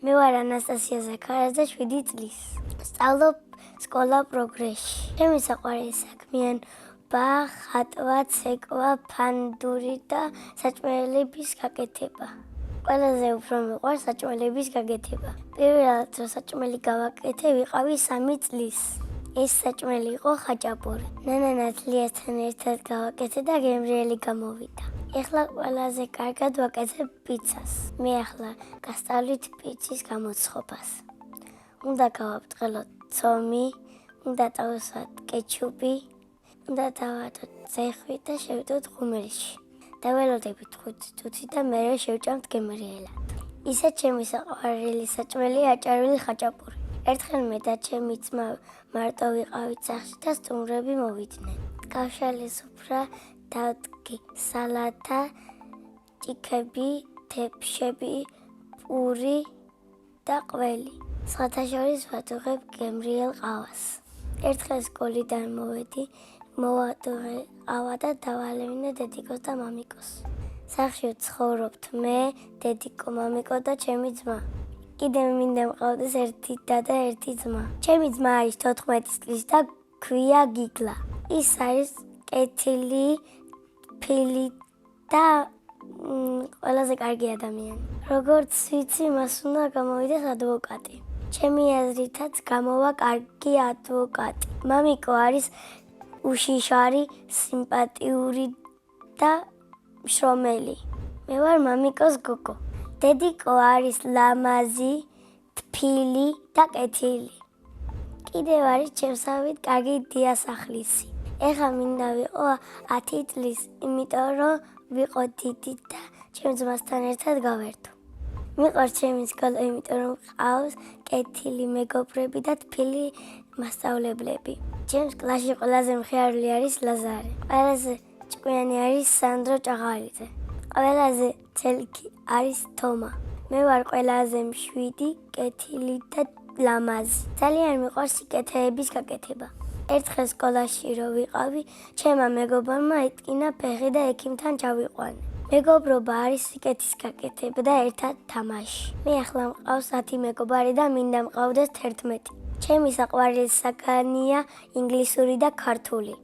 მე ვარ ანასტასია ზაქარაძე 7 წლის. სწავლობ სკოლა პროგრესში. ჩემი საყვარელი საქმიანობა ხატვა, ცეკვა, ფანდური და საჭმელების გაკეთება. ყველაზე უფრო მიყვარს საჭმელების გაკეთება. პირველად რომ საჭმელი გავაკეთე, ვიყავი 3 წლის. ეს საჭმელი იყო ხაჭაპური. ნანათლიასთან ერთად გავაკეთე და გემრიელი გამოვიდა. ეხლა ყველაზე კარგად ვაკეთებ პიცას. მე ახლა გასწავლით პიცის გამოცხობას. უნდა გავაბწყელოთ ცომი, უნდა დავუსვათ კეჩუპი, უნდა დავადოთ ზეხვი და შევდოთ ღუმელში. დაველოდებით 5 წუთი და მერე შევჭამთ გემრიელად. ისეთ ჩემი საყვარელი საჭმელი აჭარული ხაჭაპური. ერთხელ მე და ჩემი ძმა მარტო ვიყავით სახლში და სტუმრები მოვიდნენ. კავშირი სუფრა დავდგი სალათა, ჭიქები, თეფშები, პური და ყველი. სხვათა შორის ვადუღებ გემრიელ ყავას. ერთხელ სკოლიდან მოვედი, მოვადუღე ყავა და დავალევინე დედიკოს და მამიკოს. სახლში ვცხოვრობთ მე, დედიკო, მამიკო და ჩემი ძმა. კიდევ მინდა მყავდეს ერთი და ერთი ძმა. ჩემი ძმა არის 14 წლის და ქვია გიგლა. ის არის კეთილი, ფილი და ყველაზე კარგი ადამიანი. როგორც ვიცი, მას უნდა გამოვიდეს ადვოკატი. ჩემი აზრითაც გამოვა კარგი ადვოკატი. მამიკო არის უშიშარი, სიმპათიური და მშრომელი. მე ვარ მამიკოს გოგო. დედიკო არის ლამაზი, თბილი და კეთილი. კიდევ არის ჩემსავით კარგი დიასახლისი. ეხლა მინდა ვიყო 10 წლის, იმიტომ რომ ვიყო დიდი და ჩემ ძმასთან ერთად გავერთო. მიყვარს ჩემი სკოლა, იმიტომ რომ ყავს კეთილი მეგობრები და თბილი მასწავლებლები. ჩემს კლასში ყველაზე მხიარული არის ლაზარე. ყველაზე ჭკვიანი არის სანდრო ჭაღალიძე. ყველაზე ცელკი არის თომა. მე ვარ ყველაზე მშვიდი, კეთილი და ლამაზი. ძალიან მიყვარს სიკეთეების გაკეთება. ერთხელ სკოლაში რო ვიყავი, ჩემმა მეგობრებმა იტკინა ფეხი და ექიმთან ჩავიყვანე. მეგობრობა არის სიკეთის გაკეთება და ერთად თამაში. მე ახლა მყავს 10 მეგობარი და მინდა მყავდეს 11. ჩემი საყვარელი საგანია ინგლისური და ქართული.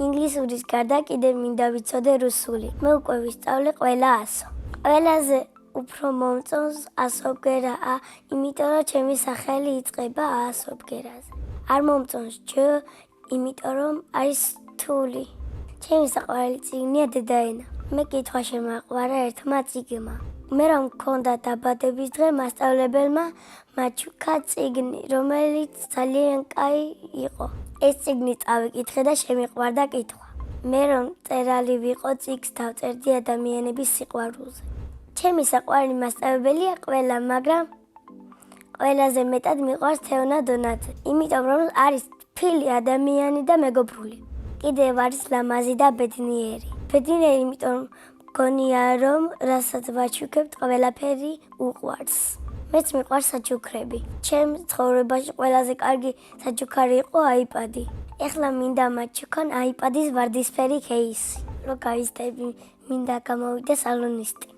ინგლისურის გარდა კიდევ მინდა ვიცოდე რუსული. მე უკვე ვისწავლე ყველა ასო. ყველაზე უფრო მომწონს ასობგერაა, იმიტომ რომ ჩემი სახელი იწყება ასობგერაზე. არ მომწონს ჯ, იმიტომ რომ არის რთული. ჩემი საყვარელი წიგნია დედაენა. მე კითხვა შემაყვარა ერთმა წიგნმა. მე რომ მქონდა დაბადების დღე, მასწავლებელმა მაჩუქა წიგნი, რომელიც ძალიან კაი იყო. ეს წიგნი წავიკითხე და შემიყვარდა კითხვა. მე რომ მწერალი ვიყო, წიგნს დავწერდი ადამიანების სიყვარულზე. ჩემი საყვარელი მასწავლებელია ყველა, მაგრამ ყველაზე მეტად მიყვარს თეონა დონაძე, იმიტომ რომ არის თბილი ადამიანი და მეგობრული. კიდევ არის ლამაზი და ბედნიერი. ბედნიერი, იმიტომ მგონია რომ რასაც ვაჩუქებთ, ყველაფერი უყვარს. მეც მიყვარს საჩუქრები. ჩემ ცხოვრებაში ყველაზე კარგი საჩუქარი იყო აიპადი. ეხლა მინდა მაჩუქან აიპადის ვარდისფერი кейსი. რო გაიზრდები, მინდა გამოვიდე სალონისტი.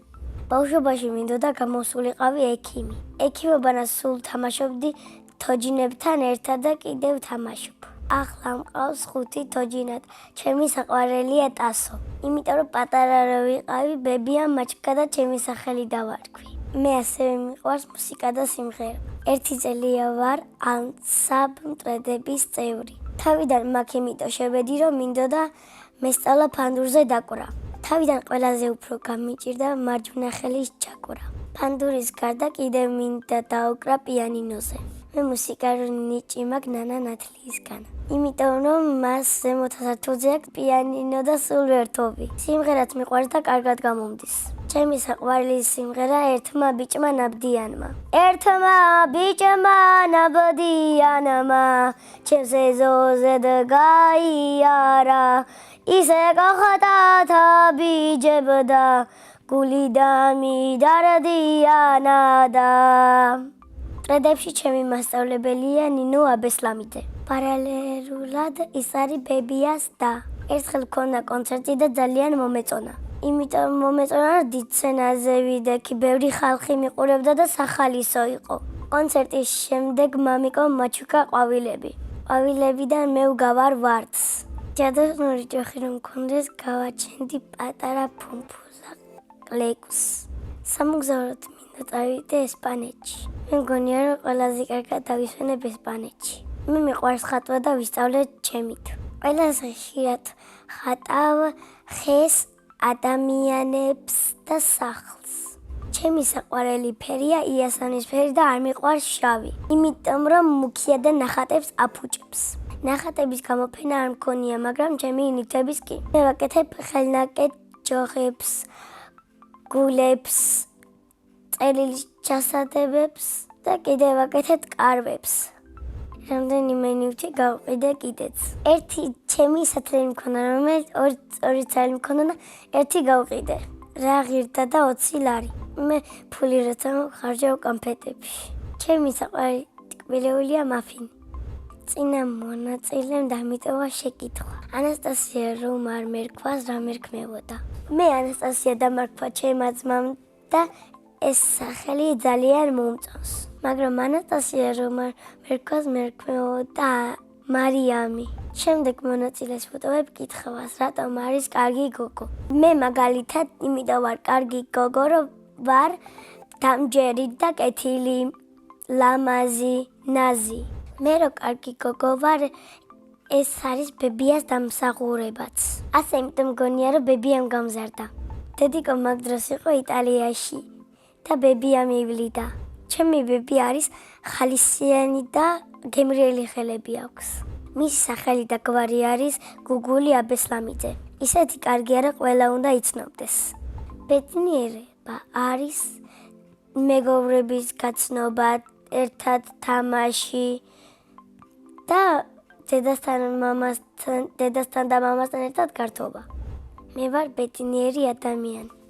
ბავშვობაში მინდოდა გამოსულიყავი ექიმი. ექიმობანას სულ თამაშობდი თოჯინებთან ერთად და კიდევ თამაშობ. ახლა მყავს 5 თოჯინად. ჩემი საყვარელია ტასო. იმიტომ რომ პატარა რო ვიყავი, ბებიამ მაჩქა და ჩემი სახელი დავარქვი. მე ასევე მიყვარს მუსიკა და სიმღერა. 1 წელია ვარ ანსამბლ მტრედების წევრი. თავიდან მაგ იმიტომ შევედი, რომ მინდოდა მესწავლა ფანდურზე დაკვრა. თავიდან ყველაზე უფრო გამიჭირდა მარჯვენა ხელის ჩაკვრა. ფანდურის გარდა კიდევ მინდა დაუკრა პიანინოზე. მე მუსიკალური ნიჭი მაქვს ნანა ნათლიისგან. იმიტომ რომ მას ზემოთ სართულზე აქვს პიანინო და სულ ვერთობი. სიმღერაც მიყვარს და კარგად გამომდის. ჩემი საყვარელი სიმღერა ერთმა ბიჭმა ნაბდიანმა. ერთმა ბიჭმა ნაბდიანმა ჩემს ეზოზე გაიარა. ისე გახდა თაბიჯებდა გულიდან მიდარდიანადა. მტრედებში ჩემი მასწავლებელია ნინო აბესლამიძე. პარალელურად ის არის ბებიას და. ერთხელ მქონდა კონცერტი და ძალიან მომეწონა. იმიტომ მომეწონა რომ დიდ სცენაზე ვიდექი, ბევრი ხალხი მიყურებდა და სახალისო იყო. კონცერტის შემდეგ მამიკომ მაჩუქა ყვავილები. ყვავილებიდან მე ვგავარ ვარდს. ჯადოსნური ჯოხი რომ მქონდეს, გავაჩენდი პატარა ფუმფუზა კლეკს. სამოგზაუროდ მინდა წავიდე ესპანეთში. მე მგონია რომ ყველაზე კარგად დავისვენებ ესპანეთში. მე მიყვარს ხატვა და ვისწავლე ჩემით. ყველაზე ხშირად ხატავ ხეს, ადამიანებს და სახლს. ჩემი საყვარელი ფერია იასამნისფერი და არ მიყვარს შავი. იმიტომ რომ მუქია და ნახატებს აფუჭებს. ნახატების გამოფენა არ მქონია, მაგრამ ჩემი ნივთების კი. მე ვაკეთებ ხელნაკეთ ჯოხებს, გულებს, წერილის ჩასადებებს და კიდევ ვაკეთებ კარვებს. რამდენიმე ნივთი გავყიდე კიდეც. ერთი ჩემი სათლელი მქონდა, რომელიც ორი ცალი მქონდა და ერთი გავყიდე. რა ღირდა და 20 ლარი. მე ფული როცა ხარჯავ კონფეტებში. ჩემი საყვარელი ტკბილეულია მაფინი. წინა მონაწილემ დამიტოვა შეკითხვა. ანასტასია რომ არ მერქვას, რა მერქმევოდა? მე ანასტასია დამარქვა ჩემმა ძმამ და ეს სახელი ძალიან მომწონს. მაგრამ ანასტასია რომ არ მერქვას, მერქმევოდა მარიამი. შემდეგ მონაწილეს ვუტოვებ კითხვას, რატომ არის კარგი გოგო? მე მაგალითად იმიტომ ვარ კარგი გოგო, რომ ვარ დამჯერი და კეთილი, ლამაზი, ნაზი. მე რო კარგი გოგო ვარ, ეს არის ბებიას დამსახურებაც. ასე იმიტომ მგონია, რომ ბებიამ გამზარდა. დედიკო მაგ დროს იყო იტალიაში და ბებია მივლიდა. ჩემი ბები არის ხალისიანი და გემრიელი ხელები აქვს. მისი სახელი და გვარი არის გუგული აბესლამიძე. ისეთი კარგია, რომ ყველა უნდა იცნობდეს. ბედნიერება არის მეგობრების გაცნობა, ერთად თამაში და დედასთან და მამასთან ერთად გართობა. მე ვარ ბედნიერი ადამიანი.